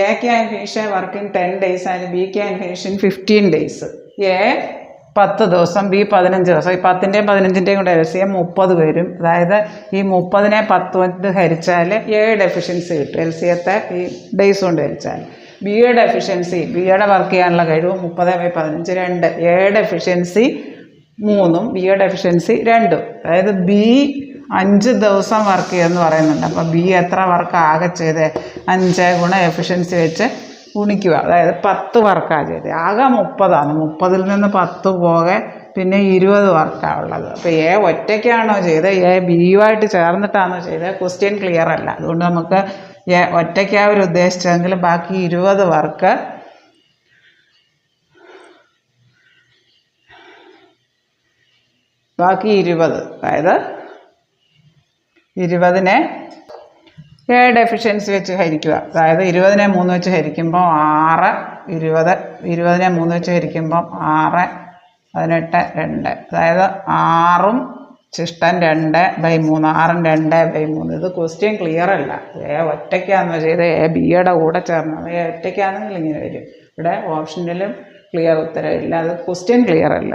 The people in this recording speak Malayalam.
A can finish work in 10 days and B can finish in 15 days. A 10 ദിവസം, ബി 15 ദിവസം. ഈ 10ൻ്റെയും 15ൻ്റെയും കൂടെ LCM 30 വരും. അതായത് ഈ 30നെ 10 കൊണ്ട് ഹരിച്ചാൽ എയുടെ എഫിഷ്യൻസി കിട്ടും. LCMത്തെ ഈ ഡേയ്സ് കൊണ്ട് ഹരിച്ചാൽ ബിയുടെ എഫിഷ്യൻസി, ബിയുടെ വർക്ക് ചെയ്യാനുള്ള കഴിവ് 30/15 2. എയുടെ എഫിഷ്യൻസി 3ഉം ബിയുടെ എഫിഷ്യൻസി 2ഉം. അതായത് ബി 5 ദിവസം വർക്ക് ചെയ്യുമെന്ന് പറയുന്നുണ്ട്. അപ്പോൾ ബി എത്ര വർക്ക് ആകെ ചെയ്തേ? 5 ഗുണം എഫിഷ്യൻസി വെച്ച് ഗുണിക്കുക. അതായത് 10 വർക്കാണ് ചെയ്തത്. ആകെ 30ആണ്. 30ൽ നിന്ന് 10 പോകെ പിന്നെ 20 വർക്കാണ് ഉള്ളത്. അപ്പോൾ എ ഒറ്റയ്ക്കാണോ ചെയ്തത്, എ ബിയുമായിട്ട് ചേർന്നിട്ടാണോ ചെയ്തത്? ക്വസ്റ്റ്യൻ ക്ലിയർ അല്ല. അതുകൊണ്ട് നമുക്ക് എ ഒറ്റയ്ക്കാണ് അവർ ഉദ്ദേശിച്ചതെങ്കിൽ ബാക്കി 20 വർക്ക് ബാക്കി 20, അതായത് 20നെ എയുടെ എഫിഷ്യൻസി വെച്ച് ഹരിക്കുക. അതായത് 20നെ 3 വെച്ച് ഹരിക്കുമ്പോൾ 6, 20, 20നെ 3 വെച്ച് ഹരിക്കുമ്പോൾ 6, 18, 2. അതായത് 6ഉം ശിഷ്ടം 2/3, 6ഉം 2/3. ഇത് ക്വസ്റ്റ്യൻ ക്ലിയർ അല്ല. എ ഒറ്റയ്ക്കാണെന്ന് ചെയ്ത് എ ബിയുടെ കൂടെ ചേർന്നത്. എ ഒറ്റയ്ക്കാണെങ്കിൽ ഇങ്ങനെ വരും. ഇവിടെ ഓപ്ഷനിലും ക്ലിയർ ഉത്തരവില്ല. അത് ക്വസ്റ്റ്യൻ ക്ലിയർ അല്ല.